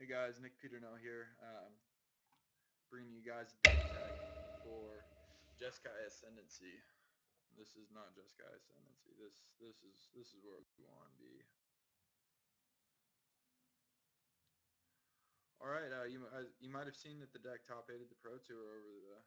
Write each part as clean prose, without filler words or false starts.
Hey guys, Nick Peternell here, bringing you guys deck tech for Jeskai Ascendancy. This is not Jeskai Ascendancy. This is where we want to be. All right, you might have seen that the deck top aided the Pro Tour over the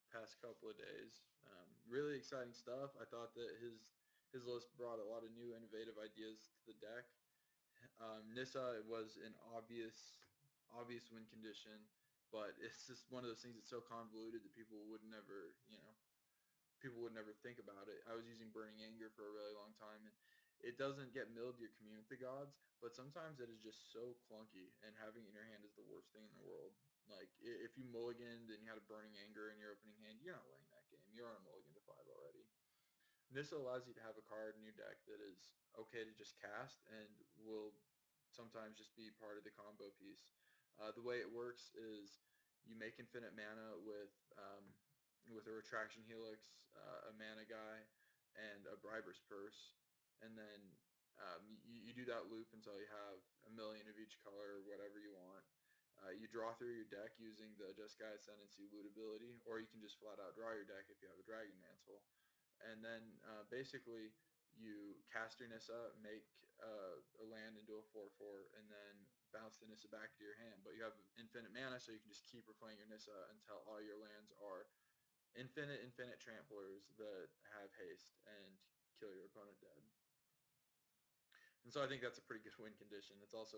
past couple of days. Really exciting stuff. I thought that his list brought a lot of new innovative ideas to the deck. Nissa was an obvious win condition, but it's just one of those things that's so convoluted that people would never think about it. I was using Burning Anger for a really long time, and it doesn't get milled to your commune with the gods, but sometimes it is just so clunky, and having it in your hand is the worst thing in the world. Like, if you mulliganed and you had a Burning Anger in your opening hand, you're not winning that game. You're on a mulligan to 5 already. This allows you to have a card in your deck that is okay to just cast and will sometimes just be part of the combo piece. The way it works is you make infinite mana with a Retraction Helix, a Mana Guy, and a Briber's Purse, and then you do that loop until you have a million of each color, or whatever you want. You draw through your deck using the Jeskai Ascendancy loot ability, or you can just flat out draw your deck if you have a Dragon Mantle. And then basically you cast your Nissa, make a land into a 4/4, and then bounce the Nissa back to your hand. But you have infinite mana, so you can just keep replaying your Nissa until all your lands are infinite tramplers that have haste and kill your opponent dead. And so I think that's a pretty good win condition. It's also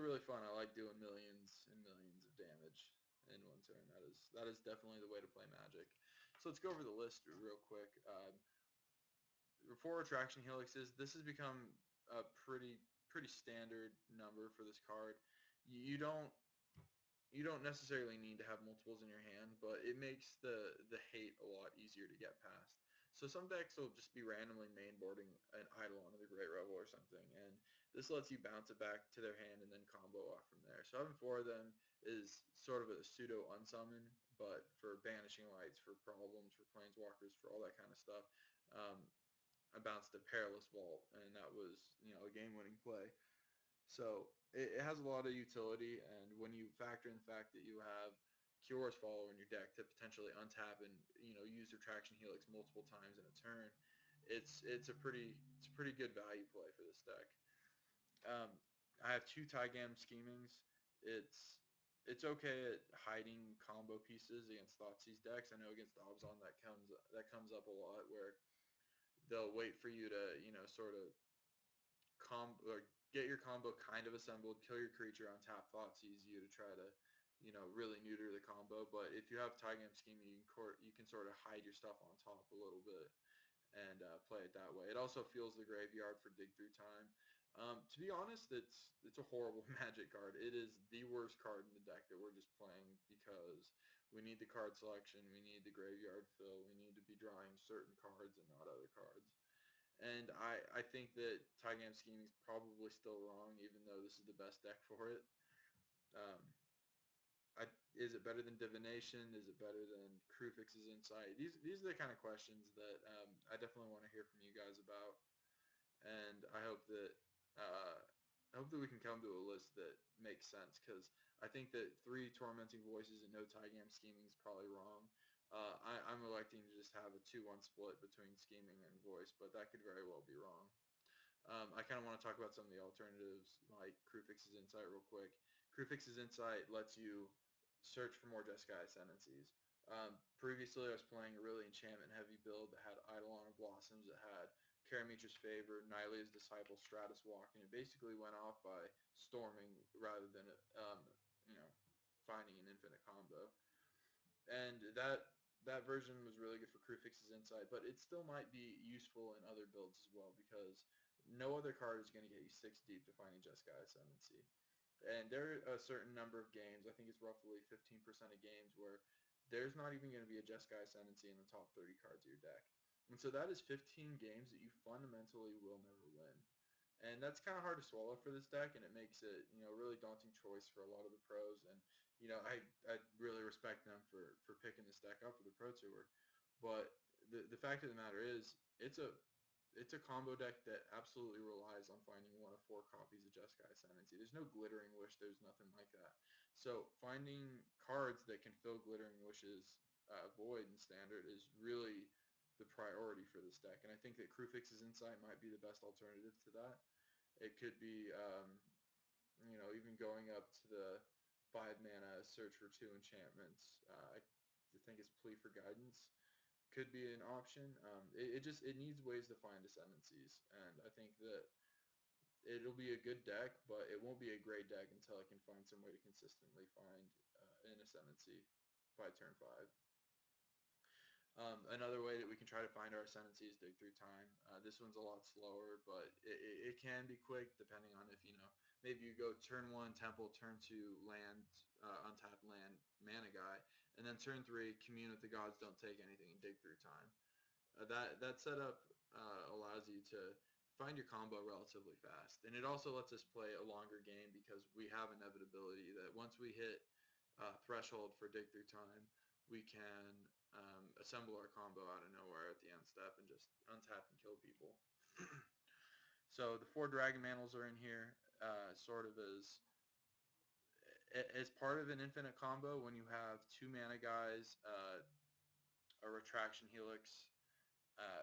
really fun. I like doing millions and millions of damage in one turn. That is definitely the way to play Magic. So let's go over the list real quick. For Retraction Helixes, this has become a pretty standard number for this card. You don't necessarily need to have multiples in your hand, but it makes the hate a lot easier to get past. So some decks will just be randomly mainboarding an Eidolon of the Great Revel or something, and this lets you bounce it back to their hand and then combo off from there. So having 4 of them is sort of a pseudo unsummon, but for Banishing Lights, for problems, for Planeswalkers, for all that kind of stuff. I bounced a Perilous Vault, and that was a game-winning play. So it has a lot of utility, and when you factor in the fact that you have Kior's Follower in your deck to potentially untap and use Retraction Helix multiple times in a turn, it's a pretty good value play for this deck. I have 2 Tygam Schemings. It's okay at hiding combo pieces against Thoughtseize decks. I know against Abzan that comes up a lot, where they'll wait for you to sort of or get your combo kind of assembled, kill your creature on tap, Thoughtseize you to try to really neuter the combo. But if you have Tygam Scheming, you can sort of hide your stuff on top a little bit and play it that way. It also fuels the graveyard for dig through time. To be honest, it's a horrible Magic card. It is the worst card in the deck that we're just playing because we need the card selection, we need the graveyard fill, we need to be drawing certain cards and not other cards. And I think that Tygam Scheming is probably still wrong, even though this is the best deck for it. Is it better than Divination? Is it better than Kruphix's Insight? These are the kind of questions that I definitely want to hear from you guys about. And I hope that we can come to a list that makes sense, because I think that 3 Tormenting Voices and no Tygam Scheming is probably wrong. I'm electing to just have a 2-1 split between Scheming and Voice, but that could very well be wrong. I kind of want to talk about some of the alternatives, like Kruphix's Insight real quick. Kruphix's Insight lets you search for more Jeskai Ascendancies. Previously, I was playing a really enchantment-heavy build that had Eidolon of Blossoms, that had Karametra's Favor, Nylea's Disciple, Stratus Walk, and it basically went off by storming rather than finding an infinite combo. And that version was really good for Kruphix's Insight, but it still might be useful in other builds as well, because no other card is going to get you 6 deep to finding Jeskai Ascendancy. And there are a certain number of games, I think it's roughly 15% of games, where there's not even going to be a Jeskai Ascendancy in the top 30 cards of your deck. And so that is 15 games that you fundamentally will never win. And that's kind of hard to swallow for this deck, and it makes it, a really daunting choice for a lot of the pros. And, I really respect them for picking this deck up for the Pro Tour. But the fact of the matter is, it's a it's a combo deck that absolutely relies on finding one of four copies of Jeskai Ascendancy. There's no Glittering Wish. There's nothing like that. So finding cards that can fill Glittering Wish's void in Standard is really the priority for this deck. And I think that Kruphix's Insight might be the best alternative to that. It could be, even going up to the 5 mana search for 2 enchantments. I think it's Plea for Guidance could be an option. It needs ways to find ascendancies, and I think that it'll be a good deck, but it won't be a great deck until it can find some way to consistently find an ascendancy by turn 5. Another way that we can try to find our ascendancy is Dig Through Time. This one's a lot slower, but it can be quick depending on if, maybe you go turn 1 Temple, turn 2 land, untapped land, mana guy, and then turn 3 Commune with the Gods, don't take anything, and Dig Through Time. That setup allows you to find your combo relatively fast, and it also lets us play a longer game because we have inevitability that once we hit threshold for Dig Through Time, we can assemble our combo out of nowhere at the end step and just untap and kill people. So the 4 Dragon Mantles are in here, sort of as part of an infinite combo. When you have 2 mana guys, a Retraction Helix,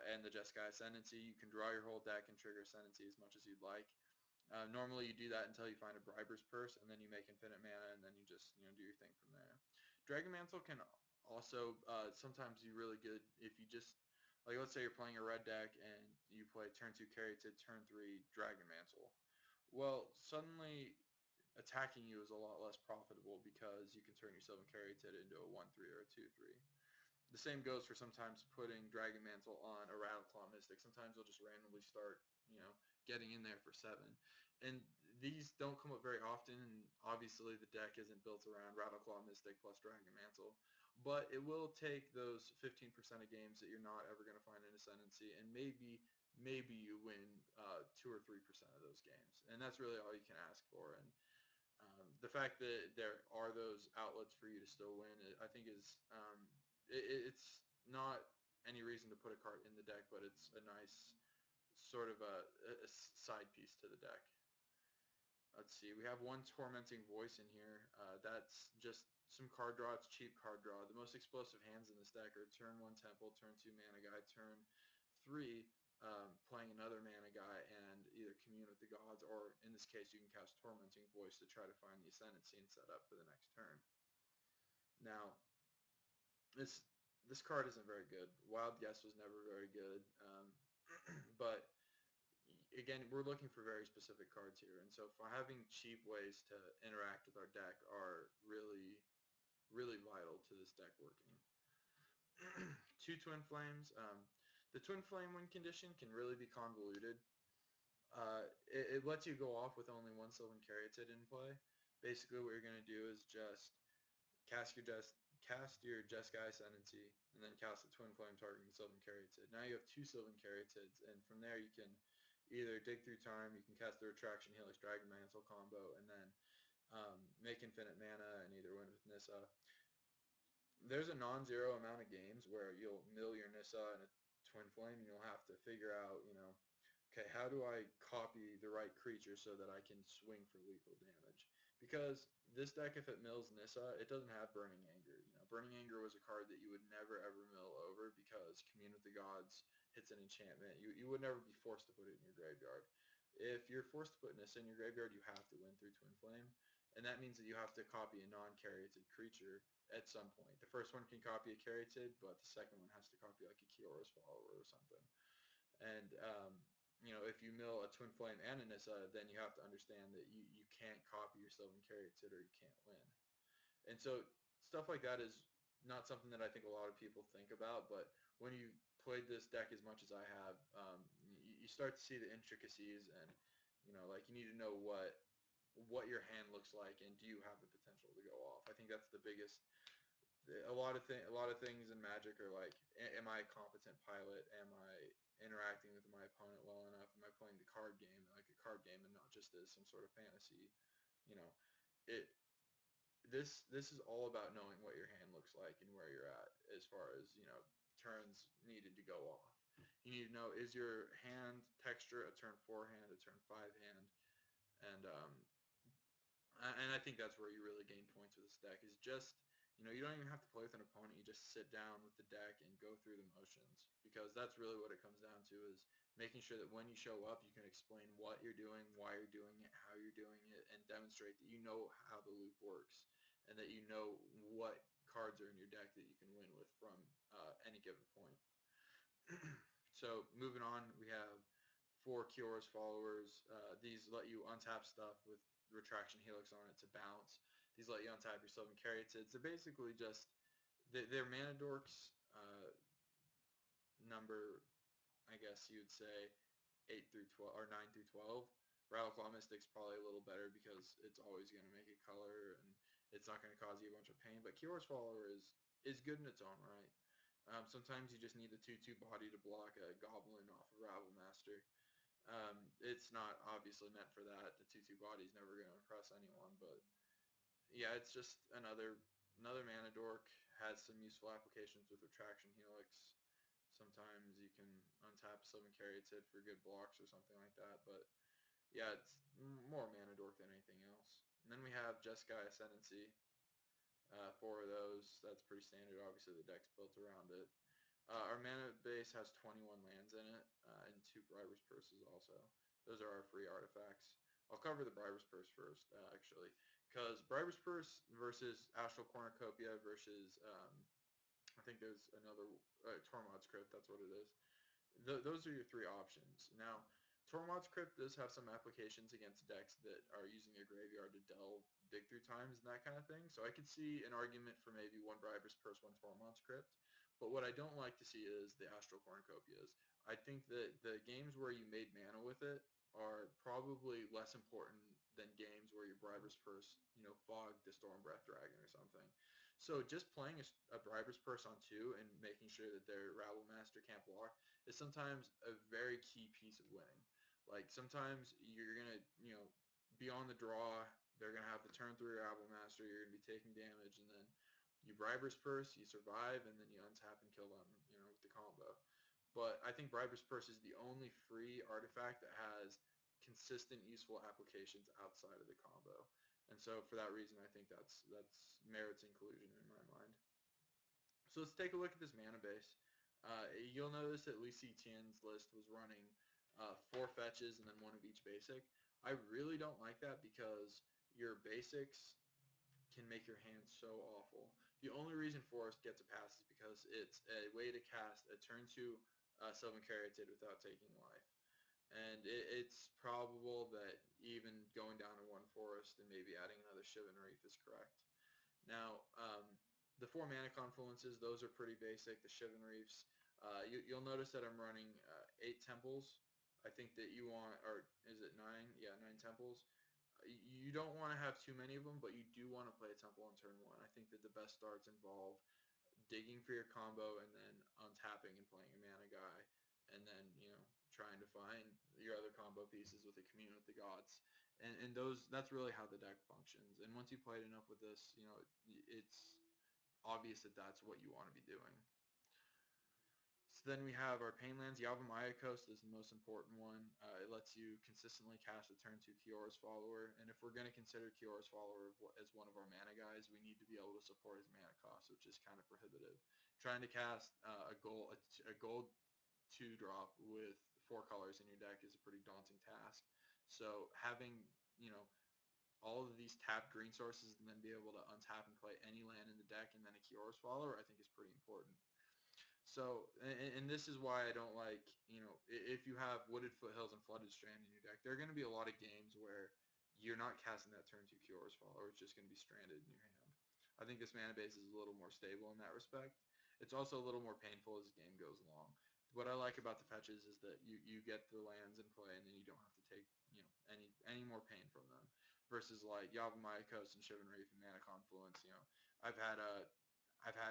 and the Jeskai Ascendancy, you can draw your whole deck and trigger Ascendancy as much as you'd like. Normally you do that until you find a Briber's Purse, and then you make infinite mana, and then you just do your thing from there. Dragon Mantle can also sometimes be really good if you just, like, let's say you're playing a red deck and you play turn 2 Caryatid, turn 3 Dragon Mantle. Well, suddenly attacking you is a lot less profitable because you can turn your Sylvan Caryatid into a 1/3 or a 2/3. The same goes for sometimes putting Dragon Mantle on a Rattleclaw Mystic. Sometimes you'll just randomly start, getting in there for 7. And these don't come up very often, and obviously the deck isn't built around Rattleclaw Mystic plus Dragon Mantle. But it will take those 15% of games that you're not ever going to find an Ascendancy, and maybe you win 2 or 3% of those games. And that's really all you can ask for. And the fact that there are those outlets for you to still win, I think is it's not any reason to put a card in the deck, but it's a nice sort of a side piece to the deck. Let's see, we have 1 Tormenting Voice in here. That's just some card draw. It's cheap card draw. The most explosive hands in this deck are turn 1 Temple, turn 2 Mana Guy, turn 3 playing another Mana Guy, and either Commune with the Gods, or in this case you can cast Tormenting Voice to try to find the Ascendancy and set up for the next turn. Now, this card isn't very good. Wild Guess was never very good, but again, we're looking for very specific cards here, and so for having cheap ways to interact with our deck are really, really vital to this deck working. 2 Twin Flames. The Twin Flame win condition can really be convoluted. It lets you go off with only 1 Sylvan Caryatid in play. Basically, what you're going to do is just cast your Jeskai Ascendancy, and then cast the Twin Flame targeting Sylvan Caryatid. Now you have 2 Sylvan Caryatids, and from there you can either Dig Through Time, you can cast the Retraction Helix Dragon Mantle combo, and then make infinite mana and either win with Nissa. There's a non-zero amount of games where you'll mill your Nissa and a Twin Flame, and you'll have to figure out, okay, how do I copy the right creature so that I can swing for lethal damage? Because this deck, if it mills Nissa, it doesn't have Burning Anger. Burning Anger was a card that you would never ever mill over because Commune with the Gods hits an enchantment. You would never be forced to put it in your graveyard. If you're forced to put Nissa in your graveyard, you have to win through Twin Flame, and that means that you have to copy a non-Caryatid creature at some point. The first one can copy a Caryatid, but the second one has to copy like a Kiora's Follower or something. And if you mill a Twin Flame and a Nissa, then you have to understand that you can't copy your Sylvan Caryatid or you can't win. And so stuff like that is not something that I think a lot of people think about, but when you played this deck as much as I have, you start to see the intricacies, and like, you need to know what your hand looks like, and do you have the potential to go off. I think that's the biggest. A lot of things in Magic are like, am I a competent pilot? Am I interacting with my opponent well enough? Am I playing the card game like a card game and not just as some sort of fantasy? This is all about knowing what your hand looks like and where you're at as far as turns needed to go off. You need to know, is your hand texture a turn 4 hand, a turn 5 hand, and I think that's where you really gain points with this deck is just, you don't even have to play with an opponent. You just sit down with the deck and go through the motions because that's really what it comes down to is making sure that when you show up, you can explain what you're doing, why you're doing it, how you're doing it, and demonstrate that you know how the loop works and that you know what cards are in your deck that you can win with from any given point. So moving on, we have 4 Kiora's followers. These let you untap stuff with Retraction Helix on it to bounce. These let you untap your Sylvan Caryatids. They're basically just, they're mana dorks, number, I guess you would say, 8 through 12, or 9 through 12. Rattleclaw Mystic's probably a little better because it's always going to make a color and it's not going to cause you a bunch of pain. But Kiora's Follower is good in its own right. Sometimes you just need the 2/2 body to block a goblin off a Rabblemaster. It's not obviously meant for that. The 2/2 body is never going to impress anyone, but yeah, it's just another mana dork. Has some useful applications with Retraction Helix. Sometimes you can untap Sylvan Caryatid for good blocks or something like that, but yeah, it's more mana dork than anything else. And then we have Jeskai Ascendancy. 4 of those. That's pretty standard. Obviously, the deck's built around it. Our mana base has 21 lands in it, and 2 Briber's Purses also. Those are our free artifacts. I'll cover the Briber's Purse first, actually, because Briber's Purse versus Astral Cornucopia versus, I think there's another, Tormod's Crypt, that's what it is. Those are your 3 options. Now, Tormod's Crypt does have some applications against decks that are using their graveyard to delve, dig through times, and that kind of thing. So I could see an argument for maybe 1 Briber's Purse, 1 Tormod's Crypt. But what I don't like to see is the Astral Cornucopias. I think that the games where you made mana with it are probably less important than games where your Briber's Purse, fogged the Stormbreath Dragon or something. So just playing a Briber's Purse on 2 and making sure that their Rabblemaster can't block is sometimes a very key piece of winning. Like sometimes you're gonna, be on the draw. They're gonna have the turn 3 Rabblemaster. You're gonna be taking damage, and then you Briber's Purse, you survive, and then you untap and kill them, with the combo. But I think Briber's Purse is the only free artifact that has consistent useful applications outside of the combo. And so for that reason, I think that's merits inclusion in my mind. So let's take a look at this mana base. You'll notice that Li Tian's list was running 4 fetches and then 1 of each basic. I really don't like that because your basics can make your hand so awful. The only reason Forest gets a pass is because it's a way to cast a turn 2 Sylvan Caryatid without taking life. And it's probable that even going down to 1 Forest and maybe adding another Shivan Reef is correct. Now, the 4 mana confluences, those are pretty basic. The Shivan Reefs, you'll notice that I'm running 8 temples. I think that you want, or is it 9? Yeah, 9 temples. You don't want to have too many of them, but you do want to play a temple on turn 1. I think that the best starts involve digging for your combo and then untapping and playing a mana guy, and then, trying to find your other combo pieces with a Commune with the Gods. And that's really how the deck functions. And once you played enough with this, it's obvious that that's what you want to be doing. So then we have our Painlands. Yavimaya Coast is the most important one. It lets you consistently cast a turn 2 Kiora's Follower. And if we're going to consider Kiora's Follower as one of our mana guys, we need to be able to support his mana cost, which is kind of prohibitive. Trying to cast a gold 2 drop with 4 colors in your deck is a pretty daunting task. So having, all of these tapped green sources and then be able to untap and play any land in the deck and then a Kiora's Follower, I think is pretty important. So, and this is why I don't like, if you have Wooded Foothills and Flooded Strand in your deck, there are going to be a lot of games where you're not casting that turn 2 Kiora's Follower. It's just going to be stranded in your hand. I think this mana base is a little more stable in that respect. It's also a little more painful as the game goes along. What I like about the fetches is that you get the lands in play and then you don't have to take, any more pain from them. Versus like Yavimaya Coast and Shivan Reef and Mana Confluence, I've had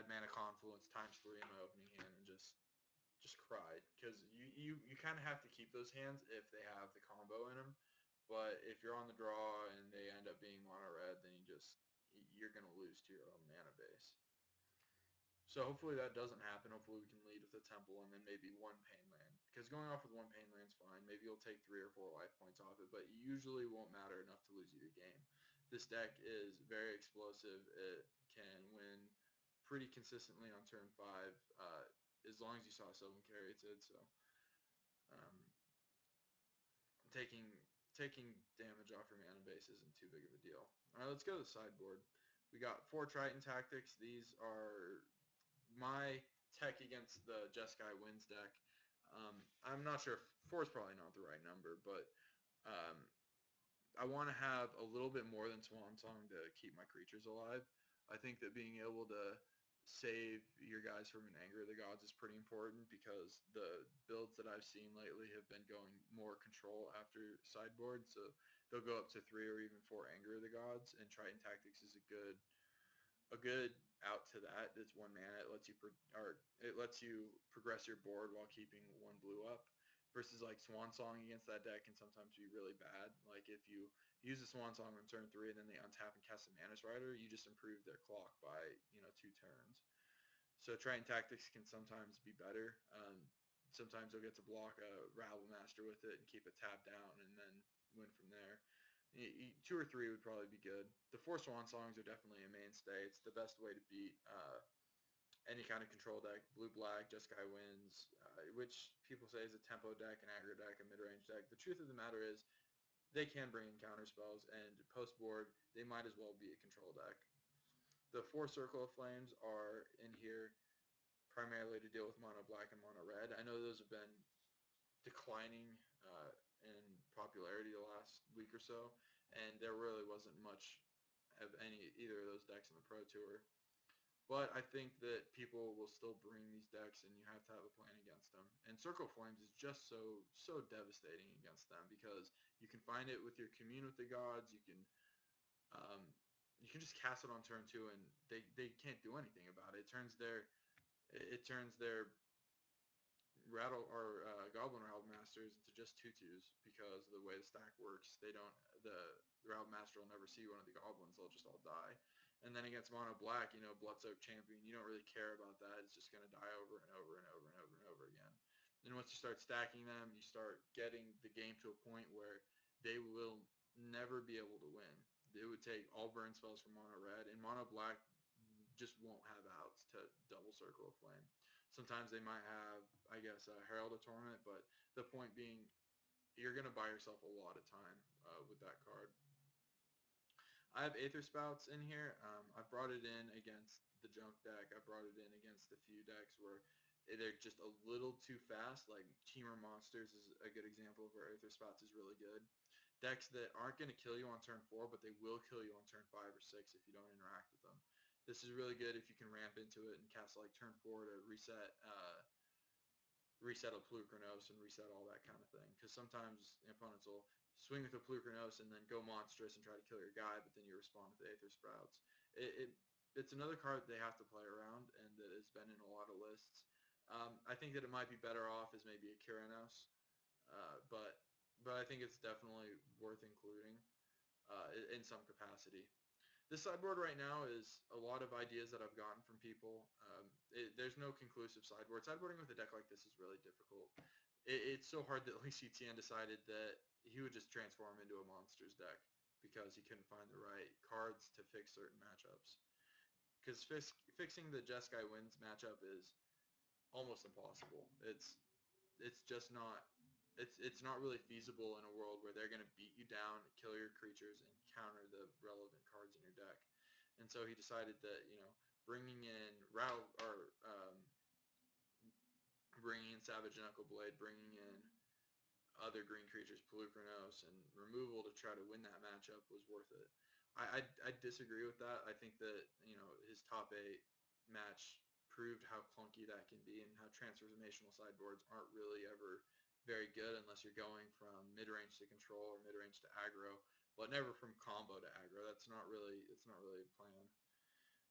Mana Confluence ×3 in my opening hand and just cried because you kind of have to keep those hands if they have the combo in them. But if you're on the draw and they end up being mono red, then you're gonna lose to your own mana base. So hopefully that doesn't happen. Hopefully we can lead with a temple and then maybe 1 Painland because going off with one pain land's fine. Maybe you'll take 3 or 4 life points off it, but it usually won't matter enough to lose you the game. This deck is very explosive. It can win pretty consistently on turn 5, as long as you saw Sylvan Caryatid. So um, taking taking damage off your mana base isn't too big of a deal. All right, let's go to the sideboard. We got 4 Triton Tactics. These are my tech against the Jeskai Winds deck. I'm not sure if 4 is probably not the right number, but um, I want to have a little bit more than Swan Song to keep my creatures alive. I think that being able to save your guys from an Anger of the Gods is pretty important, because the builds that I've seen lately have been going more control after sideboard, so they'll go up to 3 or even 4 Anger of the Gods, and Triton Tactics is a good out to that. It's 1 mana. It lets you progress your board while keeping 1 blue up. Versus like Swan Song against that deck can sometimes be really bad. Like if you use the Swan Song on turn 3 and then they untap and cast a Manus Rider, you just improve their clock by 2 turns. So Triton Tactics can sometimes be better. Sometimes you'll get to block a Rabble Master with it and keep it tapped down and then win from there. 2 or 3 would probably be good. The 4 Swan Songs are definitely a mainstay. It's the best way to beat any kind of control deck. Blue-black, Jeskai Winds, which people say is a tempo deck, an aggro deck, a mid-range deck. The truth of the matter is they can bring in counter spells, and post-board they might as well be a control deck. The 4 Circle of Flames are in here primarily to deal with mono black and mono red. I know those have been declining in popularity the last week or so, and there really wasn't much of either of those decks in the Pro Tour. But I think that people will still bring these decks, and you have to have a plan against them. And Circle of Flames is just so devastating against them, because you can find it with your Commune with the Gods. Um, you can just cast it on turn 2, and they can't do anything about it. It turns their Goblin Rattle Masters into just 2/2s because of the way the stack works. The Rattle Master will never see one of the goblins. They'll just all die. And then against mono black, Bloodsoaked Champion, you don't really care about that. It's just going to die over and over and over and over and over again. And once you start stacking them, you start getting the game to a point where they will never be able to win. It would take all burn spells from mono red, and mono black just won't have outs to double Circle of Flame. Sometimes they might have, I guess, Herald of Torment, but the point being, you're going to buy yourself a lot of time with that card. I have Aether Spouts in here. I brought it in against the junk deck. I brought it in against a few decks where they're just a little too fast. Like Temur Monsters is a good example of where Aether Spouts is really good. Decks that aren't going to kill you on turn 4, but they will kill you on turn 5 or 6 if you don't interact with them. This is really good if you can ramp into it and cast like turn 4 to reset a Polukranos and reset all that kind of thing. Because sometimes opponents will swing with a Polukranos and then go monstrous and try to kill your guy, but then you respond with the Aether Sprouts. It's another card that they have to play around, and that has been in a lot of lists. I think that it might be better off as maybe a Keranos, but I think it's definitely worth including in some capacity. This sideboard right now is a lot of ideas that I've gotten from people. There's no conclusive sideboard. Sideboarding with a deck like this is really difficult. It's so hard that Lee Xian decided that he would just transform into a monsters deck because he couldn't find the right cards to fix certain matchups. Because fixing the Jeskai Winds matchup is almost impossible. It's just not. It's not really feasible in a world where they're going to beat you down, kill your creatures, and counter the relevant cards in your deck. And so he decided that bringing in bringing in Savage Knuckle Blade, bringing in other green creatures, Polukranos, and removal to try to win that matchup was worth it. I disagree with that. I think that his top 8 match proved how clunky that can be, and how transformational sideboards aren't really ever very good unless you're going from mid-range to control or mid-range to aggro, but never from combo to aggro. It's not really a plan.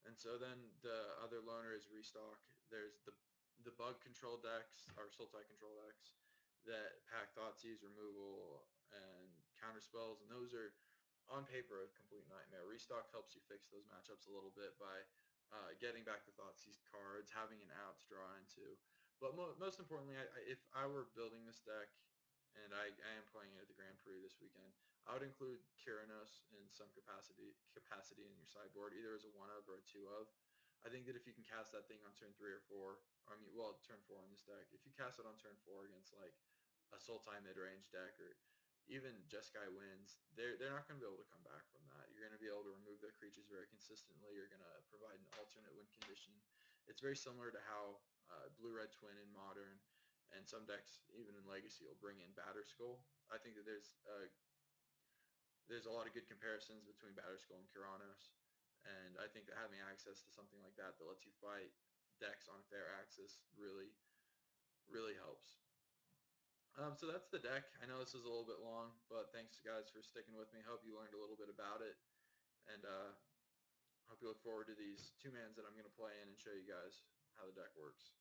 And so then the other loner is Restock. There's the bug control decks, or Sultai control decks, that pack Thoughtseize, removal, and counter spells, and those are on paper a complete nightmare. Restock helps you fix those matchups a little bit by getting back the Thoughtseized cards, having an out to draw into. But most importantly, if I were building this deck, and I am playing it at the Grand Prix this weekend, I would include Keranos in some capacity in your sideboard, either as a 1-of or a 2-of. I think that if you can cast that thing on turn 3 or 4, or I mean, well, turn 4 on this deck, if you cast it on turn 4 against like a Sultai mid-range deck or even Jeskai Winds, they're not going to be able to come back from that. You're going to be able to remove their creatures very consistently. You're going to provide an alternate win condition. It's very similar to how Blue-Red Twin in Modern and some decks, even in Legacy, will bring in Batterskull. I think that there's a lot of good comparisons between Batterskull and Keranos, and I think that having access to something like that that lets you fight decks on fair axis really helps. So that's the deck. I know this is a little bit long, but thanks guys for sticking with me. Hope you learned a little bit about it, and hope you look forward to these 2-mans that I'm going to play in and show you guys how the deck works.